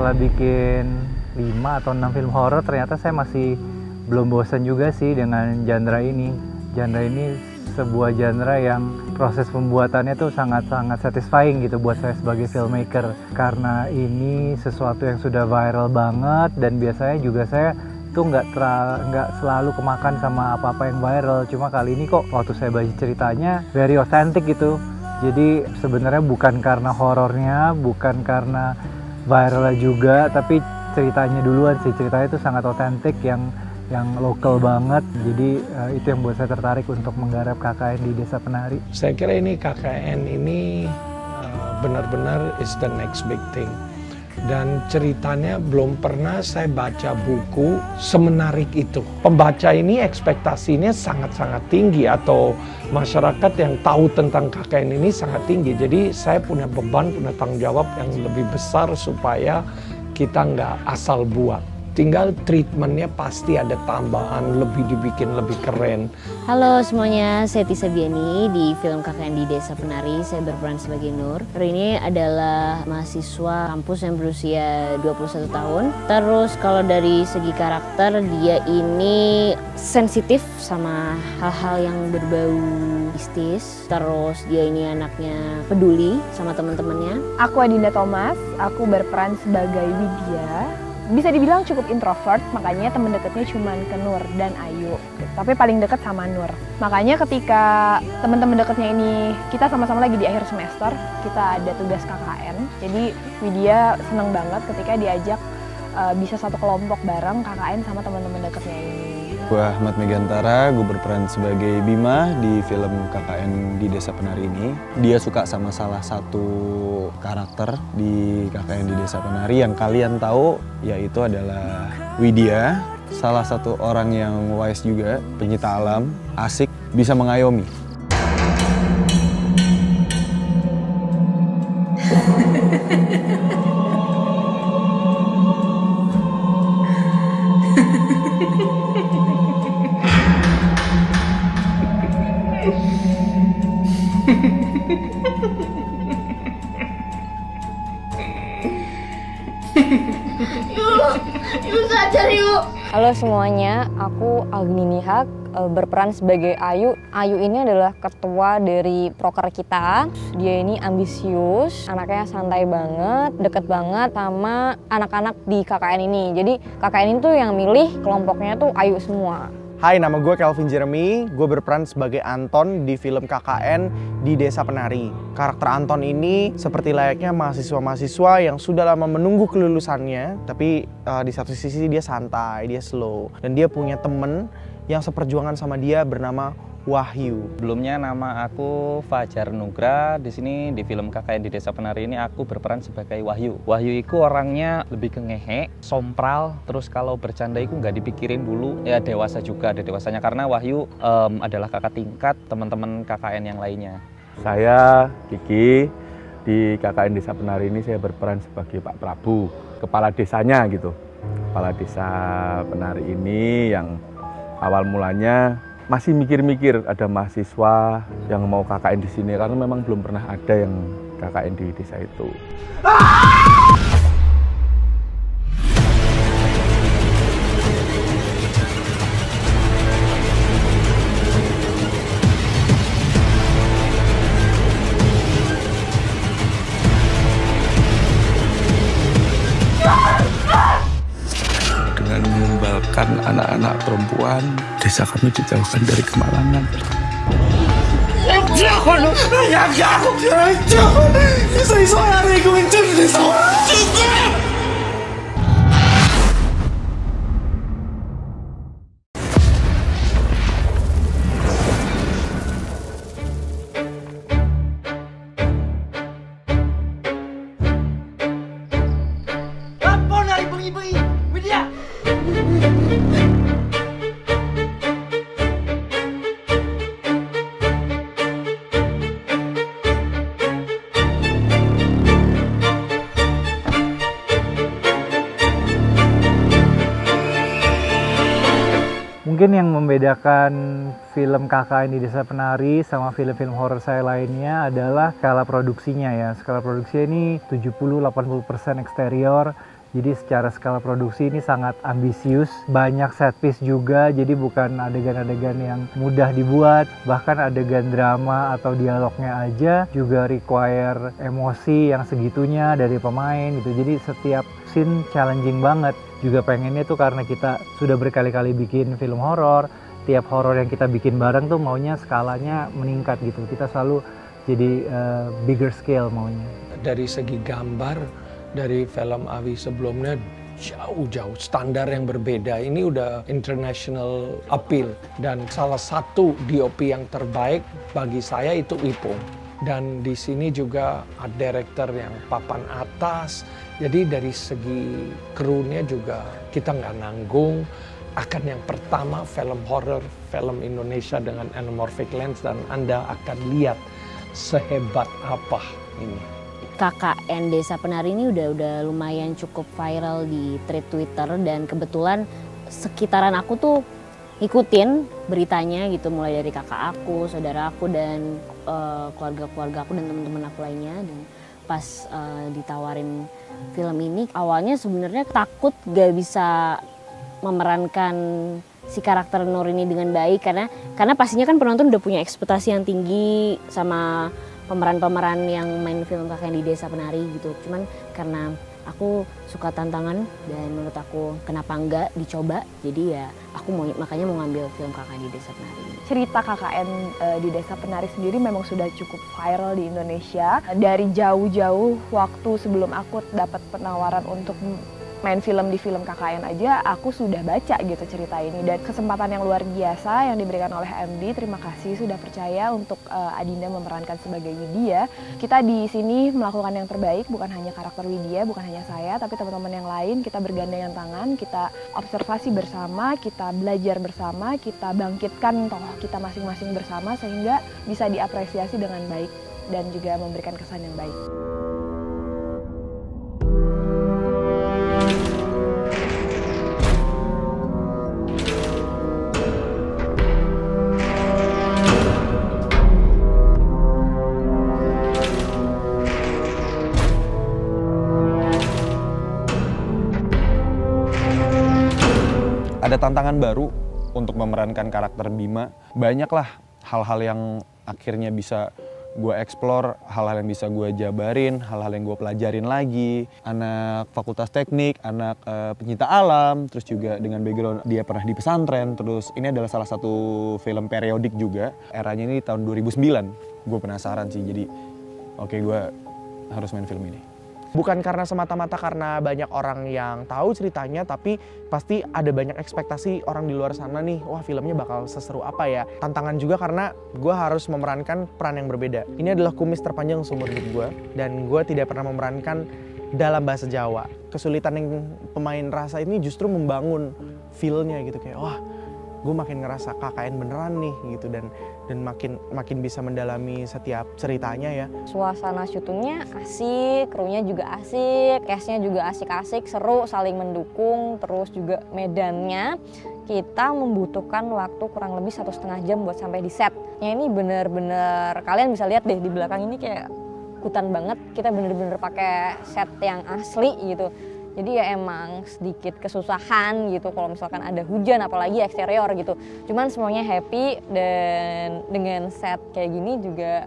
setelah bikin 5 atau 6 film horor ternyata saya masih belum bosan juga sih dengan genre ini. Genre ini sebuah genre yang proses pembuatannya tuh sangat-sangat satisfying gitu buat saya sebagai filmmaker. Karena ini sesuatu yang sudah viral banget dan biasanya juga saya tuh nggak selalu kemakan sama apa-apa yang viral. Cuma kali ini kok waktu saya baca ceritanya very authentic gitu. Jadi sebenarnya bukan karena horornya, bukan karena viralnya juga, tapi ceritanya duluan sih. Ceritanya itu sangat otentik, yang lokal banget. Jadi itu yang buat saya tertarik untuk menggarap KKN di Desa Penari. Saya kira ini KKN ini benar-benar is the next big thing. Dan ceritanya belum pernah saya baca buku semenarik itu. Pembaca ini ekspektasinya sangat-sangat tinggi, atau masyarakat yang tahu tentang KKN ini sangat tinggi. Jadi saya punya beban, punya tanggung jawab yang lebih besar supaya kita nggak asal buat. Tinggal treatmentnya pasti ada tambahan, lebih dibikin lebih keren. Halo semuanya, saya Tisa Biani. Di film KKN di Desa Penari, saya berperan sebagai Nur. Nur ini adalah mahasiswa kampus yang berusia 21 tahun. Terus kalau dari segi karakter, dia ini sensitif sama hal-hal yang berbau mistis. Terus dia ini anaknya peduli sama teman-temannya. Aku Adinda Thomas, aku berperan sebagai Widya. Bisa dibilang cukup introvert, makanya temen deketnya cuma ke Nur dan Ayu. Tapi paling deket sama Nur. Makanya ketika teman-teman deketnya ini, kita sama-sama lagi di akhir semester, kita ada tugas KKN. Jadi Widya seneng banget ketika diajak bisa satu kelompok bareng KKN sama teman-teman deketnya ini. Gue Ahmad Megantara, gue berperan sebagai Bima di film KKN di Desa Penari ini. Dia suka sama salah satu karakter di KKN di Desa Penari yang kalian tahu, yaitu adalah Widya. Salah satu orang yang wise juga, penyita alam, asik, bisa mengayomi. Yuk sadar yuk. Halo semuanya, aku Agni Nihak, berperan sebagai Ayu. Ayu ini adalah ketua dari proker kita. Dia ini ambisius, anaknya santai banget, deket banget sama anak-anak di KKN ini. Jadi KKN ini tuh yang milih kelompoknya tuh Ayu semua. Hai, nama gue Kelvin Jeremy. Gue berperan sebagai Anton di film KKN di Desa Penari. Karakter Anton ini seperti layaknya mahasiswa-mahasiswa yang sudah lama menunggu kelulusannya, tapi di satu sisi dia santai, dia slow, dan dia punya temen yang seperjuangan sama dia bernama Wahyu. Sebelumnya nama aku Fajar Nugra. Di sini di film KKN di Desa Penari ini aku berperan sebagai Wahyu. Wahyu itu orangnya lebih ke ngehe, sompral, terus kalau bercanda itu nggak dipikirin dulu. Ya dewasa juga, ada dewasanya karena Wahyu adalah kakak tingkat teman-teman KKN yang lainnya. Saya Kiki, di KKN Desa Penari ini saya berperan sebagai Pak Prabu, kepala desanya gitu. Kepala Desa Penari ini yang awal mulanya masih mikir-mikir ada mahasiswa yang mau KKN di sini karena memang belum pernah ada yang KKN di desa itu. Anak-anak perempuan, desa kami dijauhkan dari kemalangan. Lapor dari bengi-bengi, Widya. Mungkin yang membedakan film KKN di Desa Penari sama film-film horor saya lainnya adalah skala produksinya ya. Skala produksinya ini 70-80% eksterior, Jadi secara skala produksi ini sangat ambisius, banyak set piece juga, jadi bukan adegan-adegan yang mudah dibuat, bahkan adegan drama atau dialognya aja juga require emosi yang segitunya dari pemain gitu. Jadi setiap scene challenging banget. Juga pengennya tuh karena kita sudah berkali-kali bikin film horor, tiap horor yang kita bikin bareng tuh maunya skalanya meningkat gitu. Kita selalu jadi bigger scale maunya. Dari segi gambar, dari film Awi sebelumnya jauh-jauh standar yang berbeda. Ini udah international appeal dan salah satu DOP yang terbaik bagi saya itu Ipung. Dan di sini juga art director yang papan atas. Jadi dari segi krunya juga kita nggak nanggung. Akan yang pertama film horror, film Indonesia dengan anamorphic lens, dan Anda akan lihat sehebat apa ini. KKN Desa Penari ini udah lumayan cukup viral di thread Twitter, dan kebetulan sekitaran aku tuh ngikutin beritanya gitu, mulai dari kakak aku, saudara aku, dan keluarga-keluarga aku dan teman-teman aku lainnya. Dan pas ditawarin film ini, awalnya sebenarnya takut gak bisa memerankan si karakter Nur ini dengan baik, karena pastinya kan penonton udah punya ekspektasi yang tinggi sama pemeran-pemeran yang main film KKN di Desa Penari gitu. Cuman karena aku suka tantangan dan menurut aku kenapa enggak dicoba, jadi ya aku makanya mau ngambil film KKN di Desa Penari. Cerita KKN di Desa Penari sendiri memang sudah cukup viral di Indonesia. Dari jauh-jauh waktu sebelum aku dapat penawaran untuk main film di film KKN aja, aku sudah baca gitu cerita ini. Dan kesempatan yang luar biasa yang diberikan oleh MD, terima kasih sudah percaya untuk Adinda memerankan sebagai Widya. Kita di sini melakukan yang terbaik, bukan hanya karakter Widya, bukan hanya saya, tapi teman-teman yang lain. Kita bergandengan tangan, kita observasi bersama, kita belajar bersama, kita bangkitkan tokoh kita masing-masing bersama, sehingga bisa diapresiasi dengan baik dan juga memberikan kesan yang baik. Ada tantangan baru untuk memerankan karakter Bima. Banyaklah hal-hal yang akhirnya bisa gue explore, hal-hal yang bisa gue jabarin, hal-hal yang gue pelajarin lagi. Anak fakultas teknik, anak pencinta alam, terus juga dengan background dia pernah di pesantren. Terus ini adalah salah satu film periodik juga. Eranya ini tahun 2009. Gue penasaran sih, jadi oke, gue harus main film ini. Bukan karena semata-mata karena banyak orang yang tahu ceritanya, tapi pasti ada banyak ekspektasi orang di luar sana nih, wah filmnya bakal seseru apa ya. Tantangan juga karena gue harus memerankan peran yang berbeda. Ini adalah kumis terpanjang seumur hidup gue, dan gue tidak pernah memerankan dalam bahasa Jawa. Kesulitan yang pemain rasa ini justru membangun feel-nya gitu, kayak wah gue makin ngerasa KKN beneran nih gitu, dan makin bisa mendalami setiap ceritanya ya. Suasana syutingnya asik, krunya juga asik, cast-nya juga asik-asik, seru, saling mendukung. Terus juga medannya kita membutuhkan waktu kurang lebih 1,5 jam buat sampai di setnya. Ini bener-bener kalian bisa lihat deh di belakang ini kayak hutan banget. Kita bener-bener pakai set yang asli gitu. Jadi ya emang sedikit kesusahan gitu kalau misalkan ada hujan, apalagi eksterior gitu. Cuman semuanya happy, dan dengan set kayak gini juga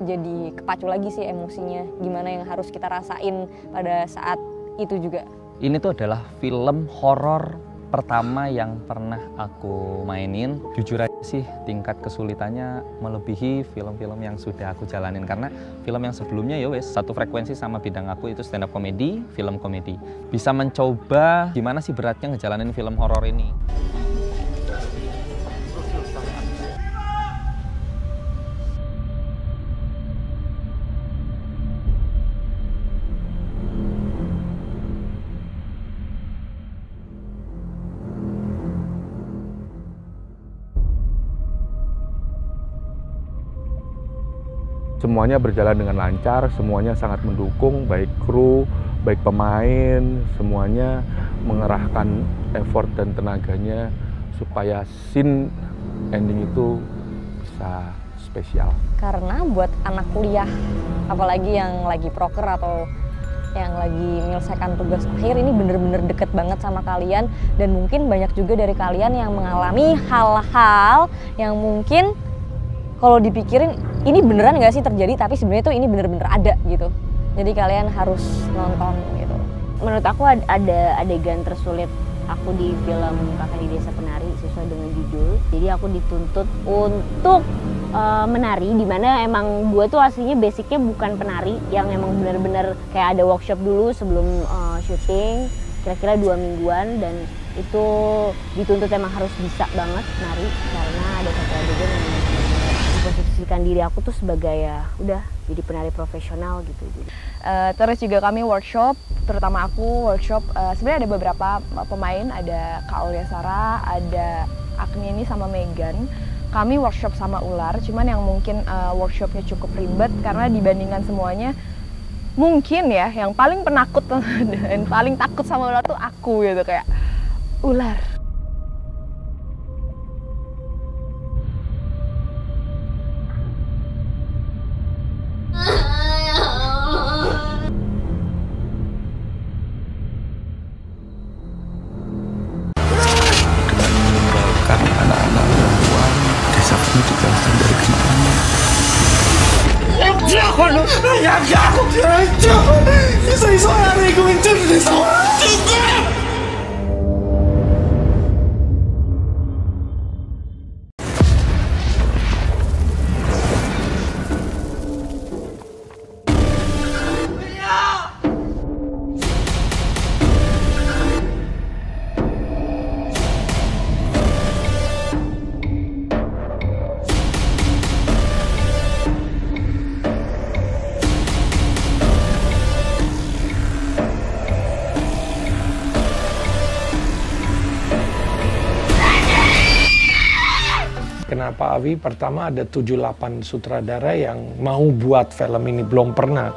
jadi kepacu lagi sih emosinya. Gimana yang harus kita rasain pada saat itu juga. Ini tuh adalah film horor pertama yang pernah aku mainin. Jujur aja sih, tingkat kesulitannya melebihi film-film yang sudah aku jalanin, karena film yang sebelumnya ya wes satu frekuensi sama bidang aku, itu stand up comedy, film komedi. Bisa mencoba gimana sih beratnya ngejalanin film horor ini. Semuanya berjalan dengan lancar, semuanya sangat mendukung, baik kru, baik pemain, semuanya mengerahkan effort dan tenaganya supaya scene ending itu bisa spesial. Karena buat anak kuliah, apalagi yang lagi proker atau yang lagi menyelesaikan tugas akhir ini bener-bener deket banget sama kalian, dan mungkin banyak juga dari kalian yang mengalami hal-hal yang mungkin kalau dipikirin ini beneran nggak sih terjadi, tapi sebenarnya tuh ini bener-bener ada gitu. Jadi kalian harus nonton gitu. Menurut aku ada adegan tersulit aku di film Kakak di Desa Penari sesuai dengan judul. Jadi aku dituntut untuk menari, dimana emang gue tuh aslinya basicnya bukan penari, yang emang benar-benar kayak ada workshop dulu sebelum syuting, kira-kira 2 mingguan, dan itu dituntut emang harus bisa banget nari karena ada satu adegan yang memposisikan diri aku tuh sebagai ya udah jadi penari profesional gitu. Terus juga kami workshop, terutama aku workshop, sebenarnya ada beberapa pemain, ada Kak Aulia Sarah, ada Agni sama Megan. Kami workshop sama ular, cuman yang mungkin workshopnya cukup ribet karena dibandingkan semuanya mungkin ya yang paling penakut dan paling takut sama ular tuh aku gitu, kayak ular. Anak-anak perempuan desa kami dijauhkan dari kemana-mana. Kenapa Awi? Pertama ada 7-8 sutradara yang mau buat film ini, belum pernah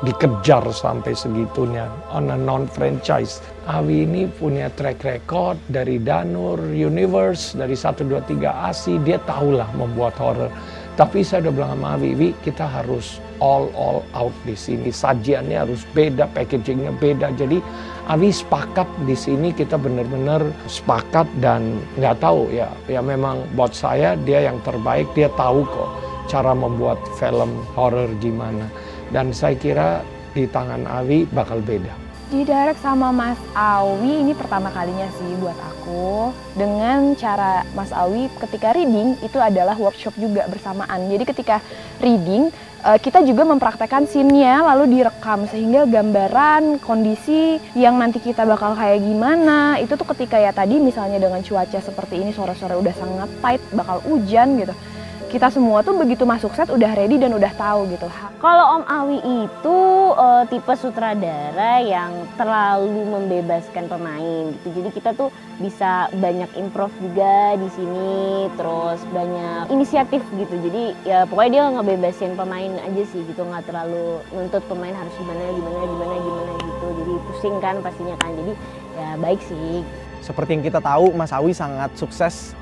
dikejar sampai segitunya on a non-franchise. Awi ini punya track record dari Danur, Universe, dari 123 ASI, dia tahulah membuat horror. Tapi saya udah bilang sama Awi, kita harus all out di sini. Sajiannya harus beda, packagingnya beda. Jadi Awi sepakat di sini, kita benar-benar sepakat, dan nggak tahu ya memang buat saya dia yang terbaik, dia tahu kok cara membuat film horror gimana. Dan saya kira di tangan Awi bakal beda. Didirect sama Mas Awi ini pertama kalinya sih buat aku. Dengan cara Mas Awi ketika reading itu adalah workshop juga bersamaan. Jadi ketika reading kita juga mempraktekkan scene-nya lalu direkam, sehingga gambaran kondisi yang nanti kita bakal kayak gimana itu tuh ketika ya tadi misalnya dengan cuaca seperti ini, sore-sore udah sangat tight, bakal hujan gitu. Kita semua tuh begitu masuk set udah ready dan udah tahu gitu. Kalau Om Awi itu tipe sutradara yang terlalu membebaskan pemain gitu. Jadi kita tuh bisa banyak improv juga di sini, terus banyak inisiatif gitu. Jadi ya pokoknya dia ngebebasin pemain aja sih gitu, nggak terlalu nuntut pemain harus gimana gitu. Jadi pusing kan pastinya kan. Jadi ya baik sih. Seperti yang kita tahu, Mas Awi sangat sukses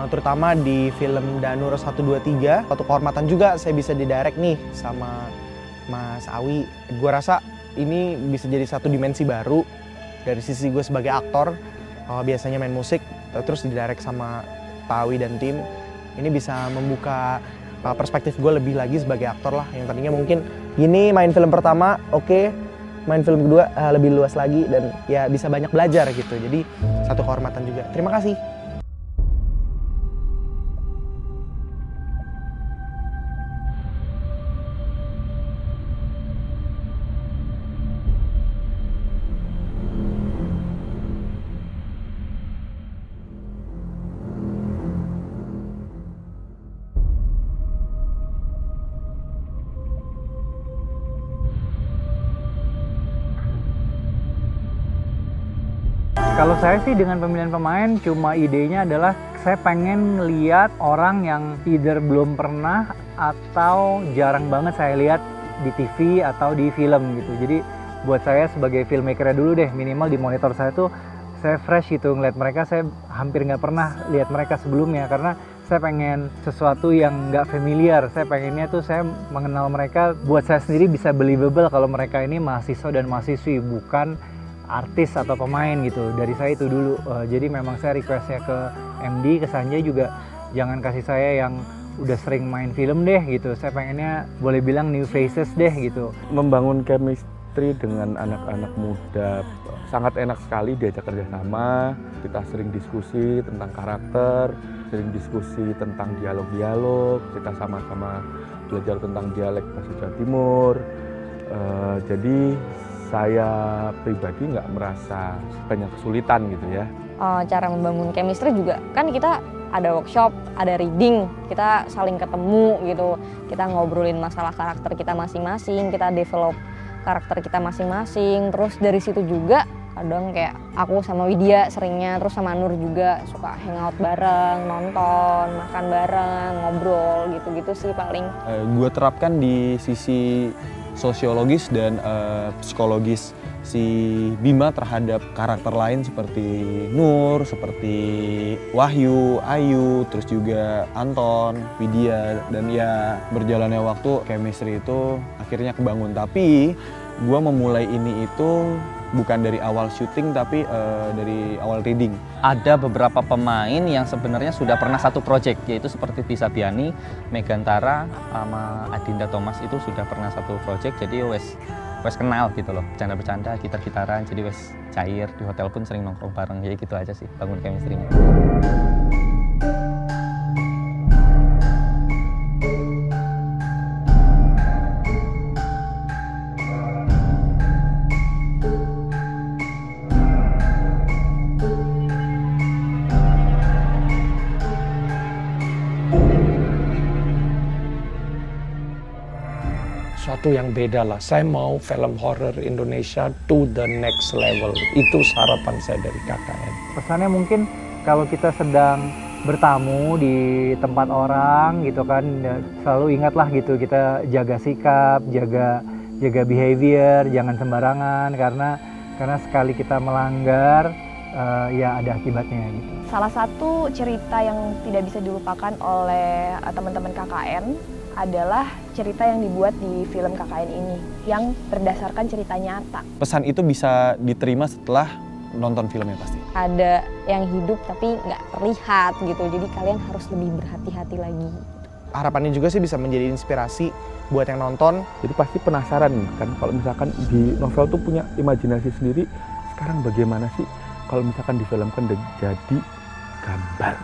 terutama di film Danur 123. Suatu kehormatan juga saya bisa didirect nih sama Mas Awi. Gue rasa ini bisa jadi satu dimensi baru dari sisi gue sebagai aktor. Biasanya main musik, terus didirect sama Pak Awi dan tim. Ini bisa membuka perspektif gue lebih lagi sebagai aktor lah. Yang tadinya mungkin gini main film pertama, oke, main film kedua lebih luas lagi, dan ya bisa banyak belajar gitu. Jadi satu kehormatan juga. Terima kasih. Kalau saya sih dengan pemilihan pemain cuma idenya adalah saya pengen lihat orang yang either belum pernah atau jarang banget saya lihat di TV atau di film gitu. Jadi buat saya sebagai filmmaker dulu deh, minimal di monitor saya tuh saya fresh gitu ngeliat mereka. Saya hampir nggak pernah lihat mereka sebelumnya karena Saya pengen sesuatu yang nggak familiar. Saya pengennya tuh saya mengenal mereka, buat saya sendiri bisa believable kalau mereka ini mahasiswa dan mahasiswi, bukan artis atau pemain gitu. Dari saya itu dulu. Jadi memang saya requestnya ke MD, ke Sanjay juga, jangan kasih saya yang udah sering main film deh gitu. Saya pengennya boleh bilang new faces deh gitu. Membangun chemistry dengan anak-anak muda sangat enak sekali diajak kerjasama. Kita sering diskusi tentang karakter, sering diskusi tentang dialog-dialog, kita sama-sama belajar tentang dialek bahasa Jawa Timur. Jadi saya pribadi nggak merasa banyak kesulitan gitu ya. Cara membangun chemistry juga kan kita ada workshop, ada reading, kita saling ketemu gitu, kita ngobrolin masalah karakter kita masing-masing, kita develop karakter kita masing-masing. Terus dari situ juga kadang kayak aku sama Widya seringnya, terus sama Nur juga suka hangout bareng, nonton, makan bareng, ngobrol gitu-gitu sih paling. Gue terapkan di sisi sosiologis dan psikologis si Bima terhadap karakter lain seperti Nur, seperti Wahyu, Ayu, terus juga Anton, Widya, dan ya berjalannya waktu chemistry itu akhirnya kebangun. Tapi gue memulai ini itu bukan dari awal syuting tapi dari awal reading. Ada beberapa pemain yang sebenarnya sudah pernah satu project, yaitu seperti Tisa Biani, Megantara, sama Adinda Thomas itu sudah pernah satu project, jadi wes kenal gitu loh, bercanda-bercanda, gitar-gitaran, jadi wes cair. Di hotel pun sering nongkrong bareng, ya gitu aja sih, bangun chemistry-nya. Suatu yang beda lah. Saya mau film horror Indonesia to the next level. Itu harapan saya dari KKN. Pesannya mungkin kalau kita sedang bertamu di tempat orang gitu kan, selalu ingatlah gitu, kita jaga sikap, jaga behavior, jangan sembarangan, karena sekali kita melanggar ya ada akibatnya gitu. Salah satu cerita yang tidak bisa dilupakan oleh teman-teman KKN adalah cerita yang dibuat di film KKN ini, yang berdasarkan cerita nyata. Pesan itu bisa diterima setelah nonton filmnya pasti. Ada yang hidup tapi nggak terlihat gitu, jadi kalian harus lebih berhati-hati lagi. Harapannya juga sih bisa menjadi inspirasi buat yang nonton. Jadi pasti penasaran kan, kalau misalkan di novel tuh punya imajinasi sendiri, sekarang bagaimana sih kalau misalkan difilmkan dan jadi gambar.